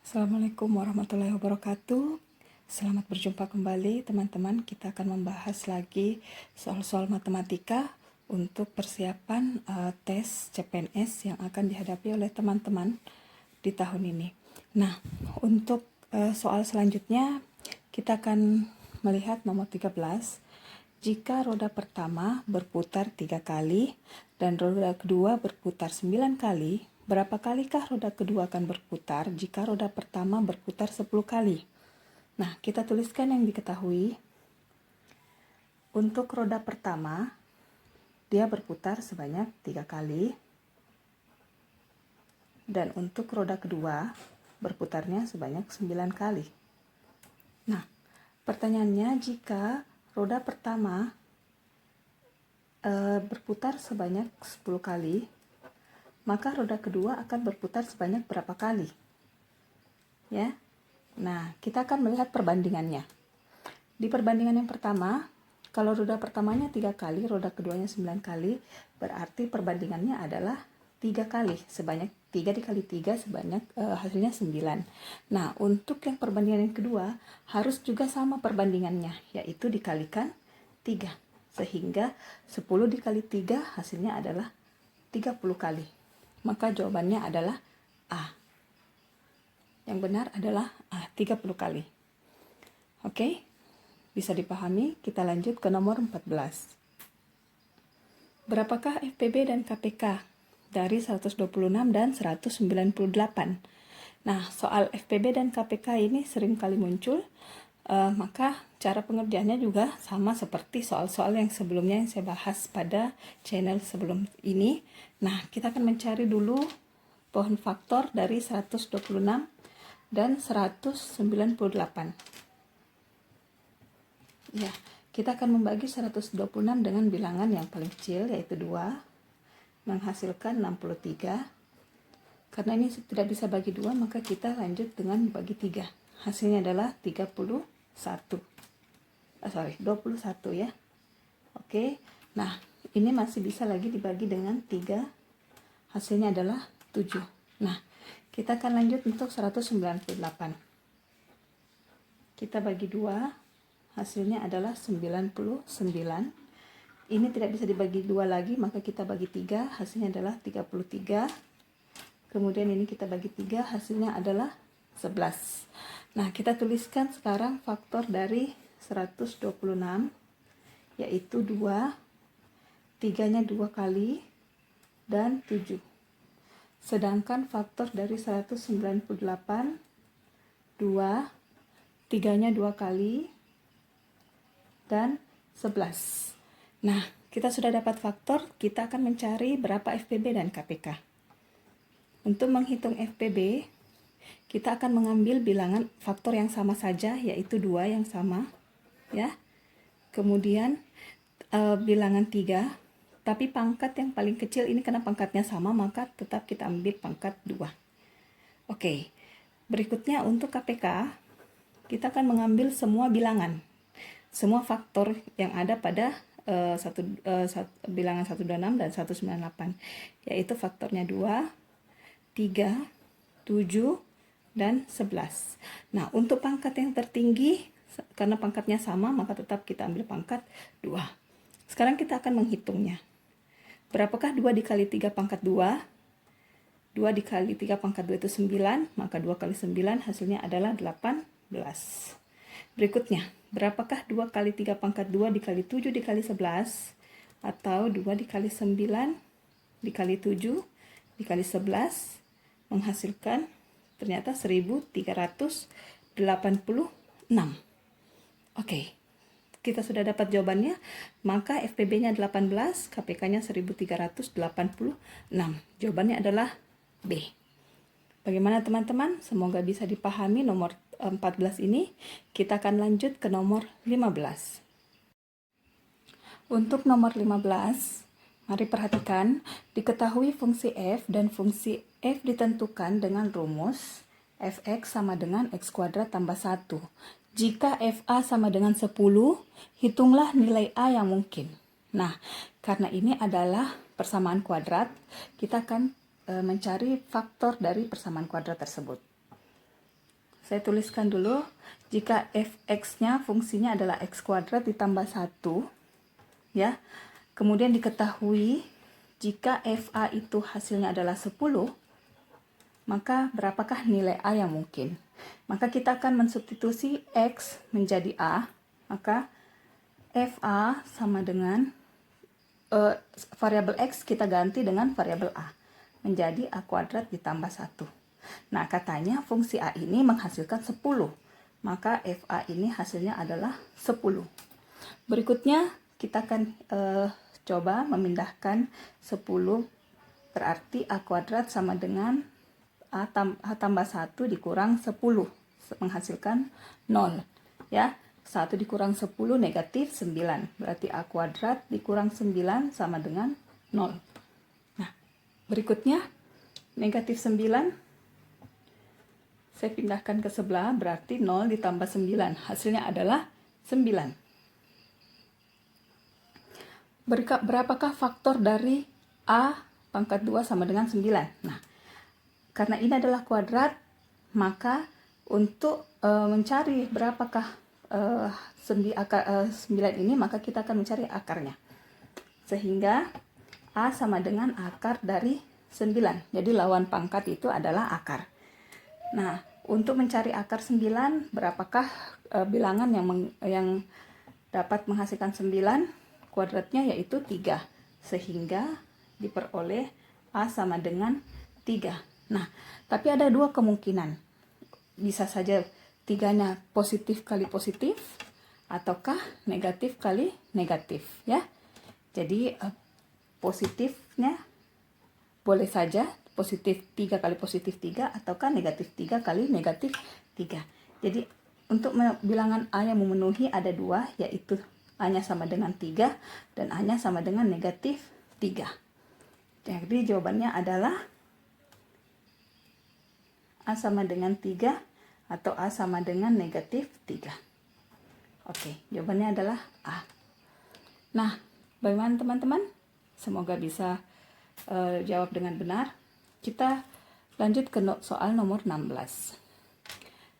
Assalamualaikum warahmatullahi wabarakatuh. Selamat berjumpa kembali teman-teman. Kita akan membahas lagi soal-soal matematika untuk persiapan tes CPNS yang akan dihadapi oleh teman-teman di tahun ini. Nah, untuk soal selanjutnya kita akan melihat nomor 13. Jika roda pertama berputar 3 kali dan roda kedua berputar 9 kali, berapa kalikah roda kedua akan berputar jika roda pertama berputar 10 kali? Nah, kita tuliskan yang diketahui. Untuk roda pertama, dia berputar sebanyak 3 kali. Dan untuk roda kedua, berputarnya sebanyak 9 kali. Nah, pertanyaannya jika roda pertama berputar sebanyak 10 kali, maka roda kedua akan berputar sebanyak berapa kali? Ya. Nah, kita akan melihat perbandingannya. Di perbandingan yang pertama, kalau roda pertamanya 3 kali, roda keduanya 9 kali, berarti perbandingannya adalah 3 kali, sebanyak 3 dikali 3 sebanyak hasilnya 9. Nah, untuk yang perbandingan yang kedua, harus juga sama perbandingannya, yaitu dikalikan 3. Sehingga 10 dikali 3 hasilnya adalah 30 kali. Maka jawabannya adalah A. Yang benar adalah A, 30 kali. Oke, bisa dipahami. Kita lanjut ke nomor 14. Berapakah FPB dan KPK dari 126 dan 198? Nah, soal FPB dan KPK ini sering kali muncul, maka cara pengerjaannya juga sama seperti soal-soal yang sebelumnya yang saya bahas pada channel sebelum ini. Nah, kita akan mencari dulu pohon faktor dari 126 dan 198. Ya, kita akan membagi 126 dengan bilangan yang paling kecil, yaitu 2, menghasilkan 63. Karena ini tidak bisa bagi 2, maka kita lanjut dengan bagi 3. Hasilnya adalah 21 ya. Oke, nah ini masih bisa lagi dibagi dengan 3. Hasilnya adalah 7. Nah, kita akan lanjut untuk 198. Kita bagi 2, hasilnya adalah 99. Ini tidak bisa dibagi 2 lagi, maka kita bagi 3, hasilnya adalah 33. Kemudian ini kita bagi 3, hasilnya adalah 11. Nah, kita tuliskan sekarang faktor dari 126, yaitu 2, 3-nya 2 kali, dan 7. Sedangkan faktor dari 198, 2, 3-nya 2 kali, dan 11. Nah, kita sudah dapat faktor, kita akan mencari berapa FPB dan KPK. Untuk menghitung FPB, kita akan mengambil bilangan faktor yang sama saja, yaitu 2 yang sama, ya. Kemudian bilangan 3, tapi pangkat yang paling kecil ini karena pangkatnya sama, maka tetap kita ambil pangkat 2. Oke, berikutnya untuk KPK, kita akan mengambil semua bilangan, semua faktor yang ada pada bilangan 126 dan 198, yaitu faktornya 2, 3, 7, dan 11. Nah, untuk pangkat yang tertinggi, karena pangkatnya sama, maka tetap kita ambil pangkat 2. Sekarang kita akan menghitungnya. Berapakah 2 dikali 3 pangkat 2? 2 dikali 3 pangkat 2 itu 9, maka 2 kali 9 hasilnya adalah 18. Berikutnya, berapakah 2 kali 3 pangkat 2 dikali 7 dikali 11? Atau 2 dikali 9 dikali 7 dikali 11 menghasilkan ternyata 1386. Oke, kita sudah dapat jawabannya, maka FPB-nya 18, KPK-nya 1386. Jawabannya adalah B. Bagaimana teman-teman? Semoga bisa dipahami nomor 14 ini. Kita akan lanjut ke nomor 15. Untuk nomor 15, mari perhatikan, diketahui fungsi f dan fungsi f ditentukan dengan rumus fx sama dengan x kuadrat tambah 1. Jika fa sama dengan 10, hitunglah nilai a yang mungkin. Nah, karena ini adalah persamaan kuadrat, kita akan mencari faktor dari persamaan kuadrat tersebut. Saya tuliskan dulu, jika fx-nya fungsinya adalah x kuadrat ditambah 1, ya. Kemudian diketahui jika fa itu hasilnya adalah 10, maka berapakah nilai a yang mungkin? Maka kita akan mensubstitusi x menjadi a, maka fa sama dengan variabel x kita ganti dengan variabel a, menjadi a kuadrat ditambah 1. Nah, katanya fungsi a ini menghasilkan 10, maka fa ini hasilnya adalah 10. Berikutnya kita akan coba memindahkan 10, berarti a kuadrat sama dengan a tambah 1 dikurang 10, menghasilkan 0. Ya, 1 dikurang 10 negatif 9, berarti a kuadrat dikurang 9 sama dengan 0. Nah, berikutnya negatif 9 saya pindahkan ke sebelah, berarti 0 ditambah 9, hasilnya adalah 9. Berapakah faktor dari a pangkat 2 sama dengan 9? Nah, karena ini adalah kuadrat, maka untuk mencari berapakah 9 ini, maka kita akan mencari akarnya. Sehingga a sama dengan akar dari 9. Jadi lawan pangkat itu adalah akar. Nah, untuk mencari akar 9, berapakah bilangan yang dapat menghasilkan 9? Kuadratnya yaitu 3. Sehingga diperoleh a sama dengan 3. Nah, tapi ada dua kemungkinan. Bisa saja 3-nya positif kali positif, ataukah negatif kali negatif, ya. Jadi positifnya boleh saja positif 3 kali positif 3, ataukah negatif 3 kali negatif 3. Jadi untuk bilangan a yang memenuhi ada dua, yaitu a-nya sama dengan 3 dan a-nya sama dengan negatif 3. Jadi jawabannya adalah a sama dengan 3 atau a sama dengan negatif 3. Oke, jawabannya adalah a. Nah, bagaimana teman-teman? Semoga bisa jawab dengan benar. Kita lanjut ke soal nomor 16.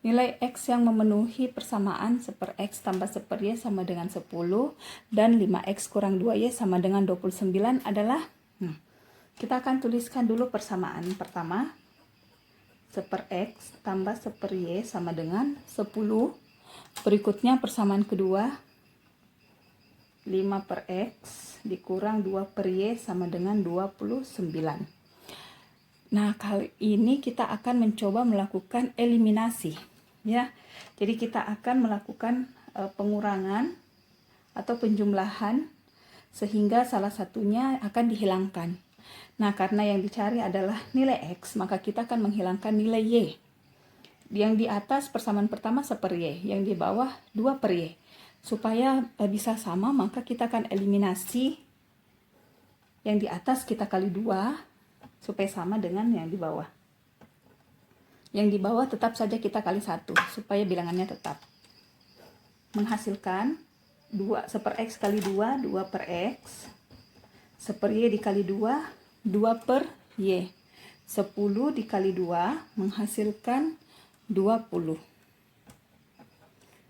Nilai x yang memenuhi persamaan 1/x tambah 1/y sama dengan 10 dan 5x kurang 2y sama dengan 29 adalah, kita akan tuliskan dulu persamaan pertama. 1/x tambah 1/y sama dengan 10. Berikutnya persamaan kedua, 5/x dikurang 2/y sama dengan 29. Nah, kali ini kita akan mencoba melakukan eliminasi, ya. Jadi kita akan melakukan pengurangan atau penjumlahan sehingga salah satunya akan dihilangkan. Nah, karena yang dicari adalah nilai x, maka kita akan menghilangkan nilai y. Yang di atas persamaan pertama 1/y, yang di bawah 2/y. Supaya bisa sama, maka kita akan eliminasi yang di atas, kita kali 2 supaya sama dengan yang di bawah. Yang di bawah tetap saja kita kali 1 supaya bilangannya tetap. Menghasilkan 1/x kali 2, 2/x. 1/y dikali 2, 2/y. 10 dikali 2 menghasilkan 20.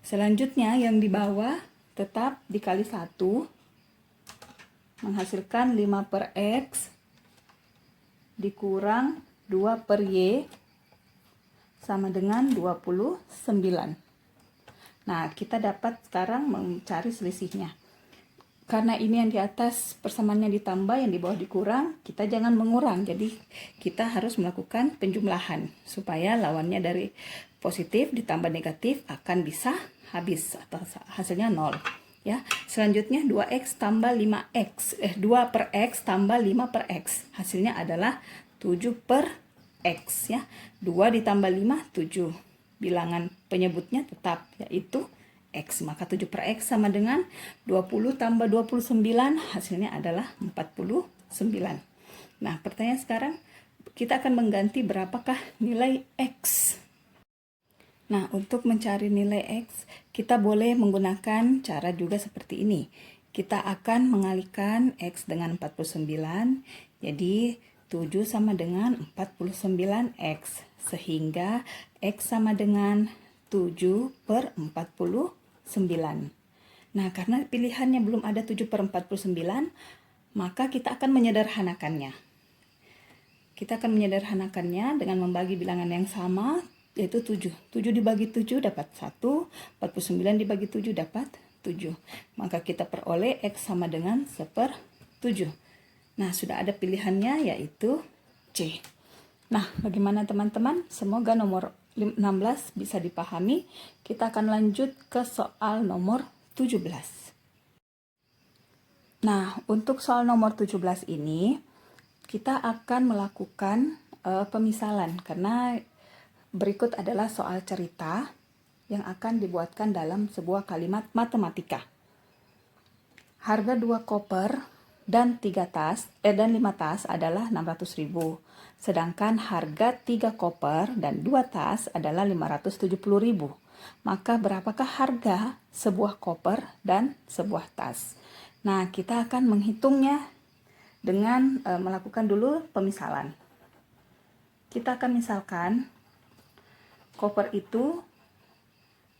Selanjutnya yang di bawah tetap dikali 1 menghasilkan 5/x dikurang 2/y sama dengan 29. Nah, kita dapat sekarang mencari selisihnya. Karena ini yang di atas persamaannya ditambah, yang di bawah dikurang, kita jangan mengurang. Jadi kita harus melakukan penjumlahan supaya lawannya dari positif ditambah negatif akan bisa habis atau hasilnya 0. Ya, selanjutnya 2x tambah 5x, 2/x tambah 5/x. Hasilnya adalah 7/x, ya. 2 ditambah 5, 7. Bilangan penyebutnya tetap, yaitu x. Maka 7/x sama dengan 20 tambah 29, hasilnya adalah 49. Nah, pertanyaan sekarang, kita akan mengganti berapakah nilai x. Nah, untuk mencari nilai x, kita boleh menggunakan cara juga seperti ini. Kita akan mengalihkan x dengan 49, jadi 7 sama dengan 49X. Sehingga X sama dengan 7 per 49. Nah, karena pilihannya belum ada 7 per 49, maka kita akan menyederhanakannya. Kita akan menyederhanakannya dengan membagi bilangan yang sama, yaitu 7. 7 dibagi 7 dapat 1, 49 dibagi 7 dapat 7. Maka kita peroleh X sama dengan 1/7. Nah, sudah ada pilihannya, yaitu C. Nah, bagaimana teman-teman? Semoga nomor 16 bisa dipahami. Kita akan lanjut ke soal nomor 17. Nah, untuk soal nomor 17 ini, kita akan melakukan pemisalan, karena berikut adalah soal cerita yang akan dibuatkan dalam sebuah kalimat matematika. Harga 2 koper dan 5 tas adalah 600.000. Sedangkan harga 3 koper dan 2 tas adalah 570.000. Maka berapakah harga sebuah koper dan sebuah tas? Nah, kita akan menghitungnya dengan melakukan dulu pemisalan. Kita akan misalkan koper itu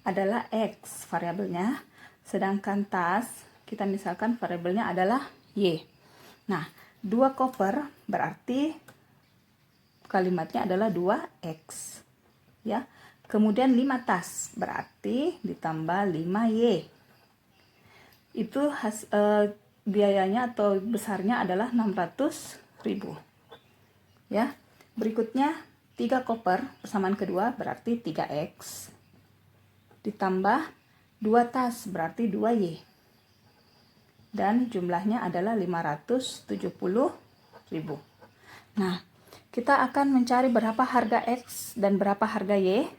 adalah X variabelnya, sedangkan tas kita misalkan variabelnya adalah Y. Nah, 2 koper berarti kalimatnya adalah 2X. Ya. Kemudian 5 tas berarti ditambah 5Y. Itu biayanya atau besarnya adalah 600.000. Ya. Berikutnya 3 koper persamaan kedua berarti 3X. Ditambah 2 tas berarti 2Y. Dan jumlahnya adalah 570.000. Nah, kita akan mencari berapa harga X dan berapa harga Y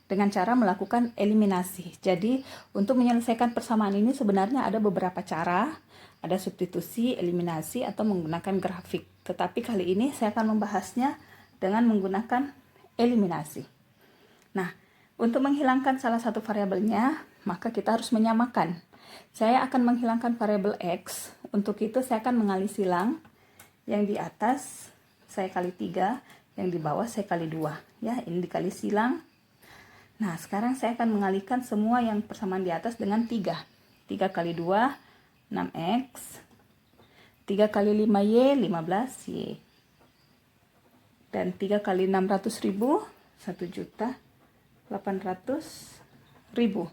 dengan cara melakukan eliminasi. Jadi, untuk menyelesaikan persamaan ini sebenarnya ada beberapa cara. Ada substitusi, eliminasi, atau menggunakan grafik. Tetapi kali ini saya akan membahasnya dengan menggunakan eliminasi. Nah, untuk menghilangkan salah satu variabelnya, maka kita harus menyamakan. Saya akan menghilangkan variabel X. Untuk itu saya akan mengali silang. Yang di atas saya kali 3, yang di bawah saya kali 2. Ya, ini dikali silang. Nah, sekarang saya akan mengalihkan semua yang persamaan di atas dengan 3. 3 kali 2, 6X. 3 kali 5Y, 15Y. Dan 3 kali 600.000, 1.800.000.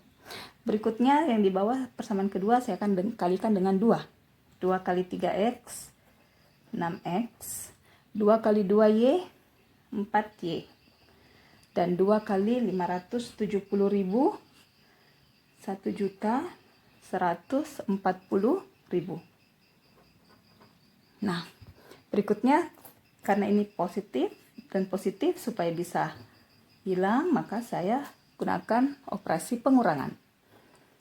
Berikutnya yang di bawah persamaan kedua saya akan kalikan dengan 2. 2 kali 3X, 6X. 2 kali 2Y, 4Y. Dan 2 kali 570.000, 1.140.000. Nah, berikutnya karena ini positif dan positif, supaya bisa hilang, maka saya gunakan operasi pengurangan.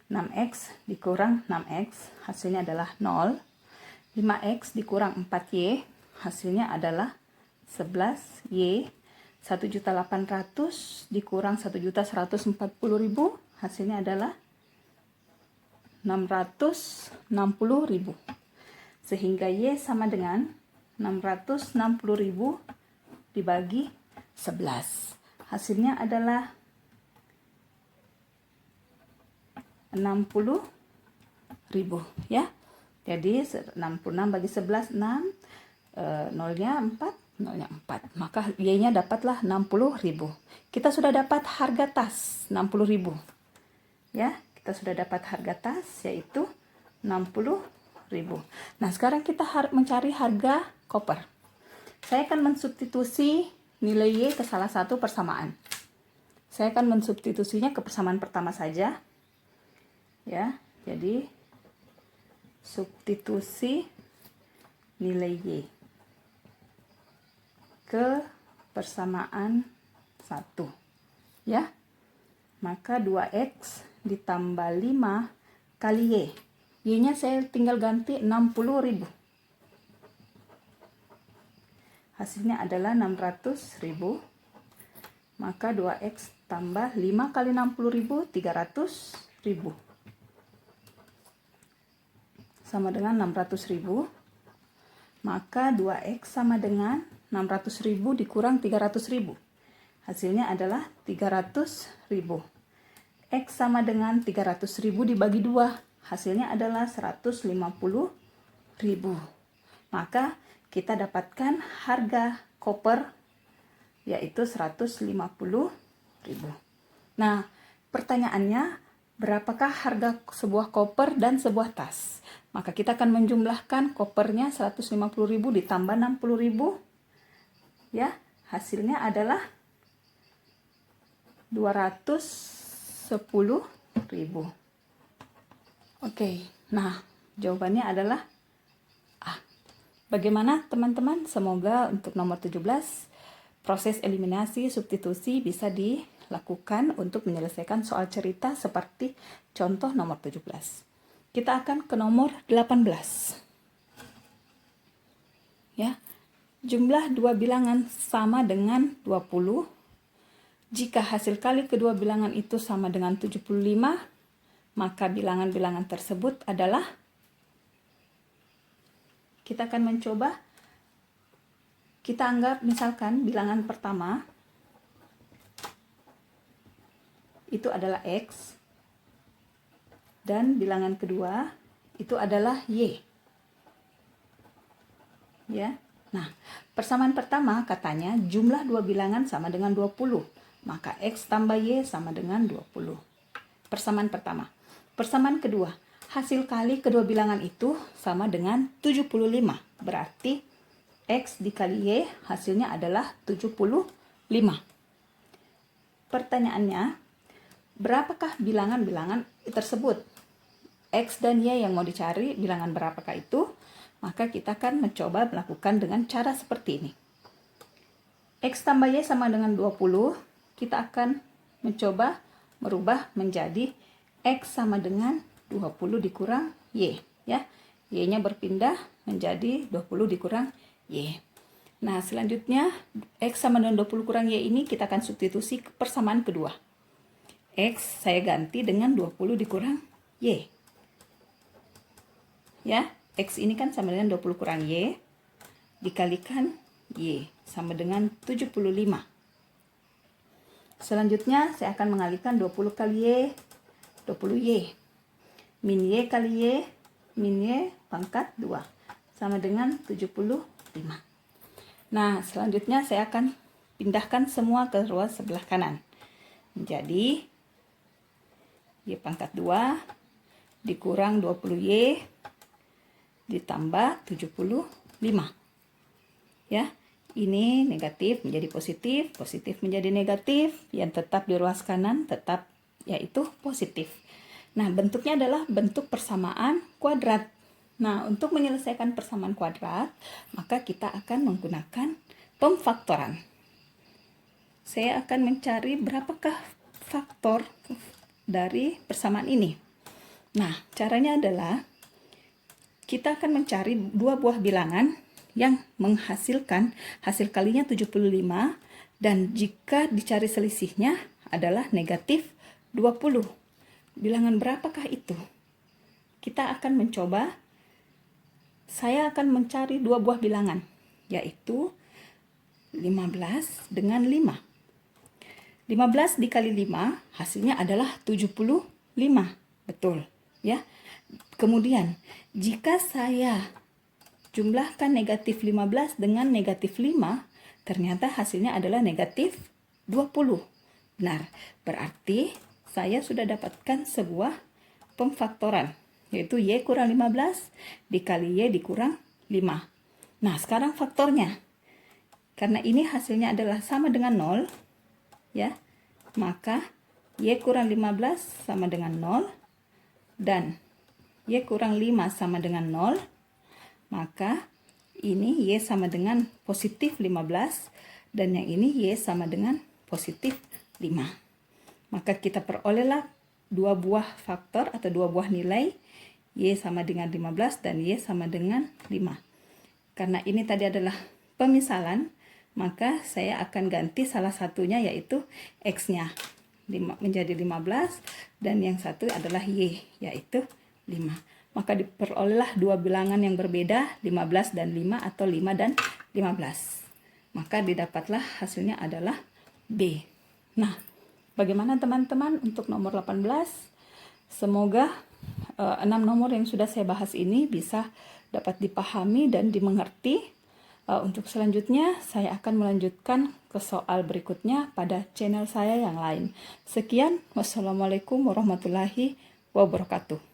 6X dikurang 6X, hasilnya adalah 0. 5X dikurang 4Y, hasilnya adalah 11Y. 1.800.000 dikurang 1.140.000, hasilnya adalah 660.000. Sehingga Y sama dengan 660.000 dibagi 11. Hasilnya adalah 60.000, ya. Jadi 66 bagi 11, 6. Nolnya 4. Maka Y-nya dapatlah 60.000. Kita sudah dapat harga tas 60.000. Ya, kita sudah dapat harga tas yaitu 60.000. Nah, sekarang kita mencari harga koper. Saya akan mensubstitusi nilai Y ke salah satu persamaan. Saya akan mensubstitusinya ke persamaan pertama saja. Ya, jadi substitusi nilai Y ke persamaan 1. Ya. Maka 2X ditambah 5 kali Y. Y-nya saya tinggal ganti 60.000. Hasilnya adalah 600.000. Maka 2X tambah 5 kali 60.000, 300.000. Sama dengan 600.000. Maka 2X sama dengan 600.000 dikurang 300.000. Hasilnya adalah 300.000. X sama dengan 300.000 dibagi 2. Hasilnya adalah 150.000. Maka kita dapatkan harga koper yaitu 150.000. Nah, pertanyaannya, berapakah harga sebuah koper dan sebuah tas? Maka kita akan menjumlahkan kopernya 150.000 ditambah 60.000. Ya, hasilnya adalah 210.000. Oke, nah jawabannya adalah A. Bagaimana teman-teman? Semoga untuk nomor 17 proses eliminasi substitusi bisa dilakukan untuk menyelesaikan soal cerita seperti contoh nomor 17. Kita akan ke nomor 18. Ya. Jumlah dua bilangan sama dengan 20. Jika hasil kali kedua bilangan itu sama dengan 75, maka bilangan-bilangan tersebut adalah, kita akan mencoba, kita anggap misalkan bilangan pertama itu adalah X dan bilangan kedua itu adalah Y. Ya. Nah, persamaan pertama katanya jumlah dua bilangan sama dengan 20, maka X tambah Y sama dengan 20. Persamaan pertama. Persamaan kedua, hasil kali kedua bilangan itu sama dengan 75, berarti X dikali Y hasilnya adalah 75. Pertanyaannya, berapakah bilangan-bilangan tersebut? X dan Y yang mau dicari, bilangan berapakah itu? Maka kita akan mencoba melakukan dengan cara seperti ini. X tambah Y sama dengan 20, kita akan mencoba merubah menjadi X sama dengan 20 dikurang Y. Ya. Y-nya berpindah menjadi 20 dikurang Y. Nah, selanjutnya X sama dengan 20 kurang Y ini kita akan substitusi ke persamaan kedua. X saya ganti dengan 20 dikurang Y. Ya. X ini kan sama dengan 20 kurang Y, dikalikan Y, sama dengan 75. Selanjutnya, saya akan mengalihkan 20 kali Y, 20Y. Min Y kali Y, min Y pangkat 2, sama dengan 75. Nah, selanjutnya saya akan pindahkan semua ke ruas sebelah kanan. Menjadi Y pangkat 2, dikurang 20Y, ditambah 75. Ya, ini negatif menjadi positif, positif menjadi negatif, yang tetap di ruas kanan tetap yaitu positif. Nah, bentuknya adalah bentuk persamaan kuadrat. Nah, untuk menyelesaikan persamaan kuadrat, maka kita akan menggunakan pemfaktoran. Saya akan mencari berapakah faktor dari persamaan ini. Nah, caranya adalah kita akan mencari dua buah bilangan yang menghasilkan hasil kalinya 75 dan jika dicari selisihnya adalah negatif 20. Bilangan berapakah itu? Kita akan mencoba, saya akan mencari dua buah bilangan, yaitu 15 dengan 5. 15 dikali 5 hasilnya adalah 75. Betul, ya. Kemudian, jika saya jumlahkan negatif 15 dengan negatif 5, ternyata hasilnya adalah negatif 20. Benar, berarti saya sudah dapatkan sebuah pemfaktoran, yaitu Y kurang 15 dikali Y dikurang 5. Nah, sekarang faktornya. Karena ini hasilnya adalah sama dengan 0, ya, maka Y kurang 15 sama dengan 0, dan Y kurang 5 sama dengan 0, maka ini Y sama dengan positif 15, dan yang ini Y sama dengan positif 5. Maka kita perolehlah dua buah faktor atau dua buah nilai, Y sama dengan 15 dan Y sama dengan 5. Karena ini tadi adalah pemisalan, maka saya akan ganti salah satunya yaitu X-nya menjadi 15 dan yang satu adalah Y yaitu 5. Maka diperolehlah dua bilangan yang berbeda, 15 dan 5 atau 5 dan 15. maka didapatlah hasilnya adalah B. Nah, bagaimana teman-teman untuk nomor 18? Semoga 6 nomor yang sudah saya bahas ini bisa dapat dipahami dan dimengerti. Untuk selanjutnya, saya akan melanjutkan ke soal berikutnya pada channel saya yang lain. Sekian, wassalamualaikum warahmatullahi wabarakatuh.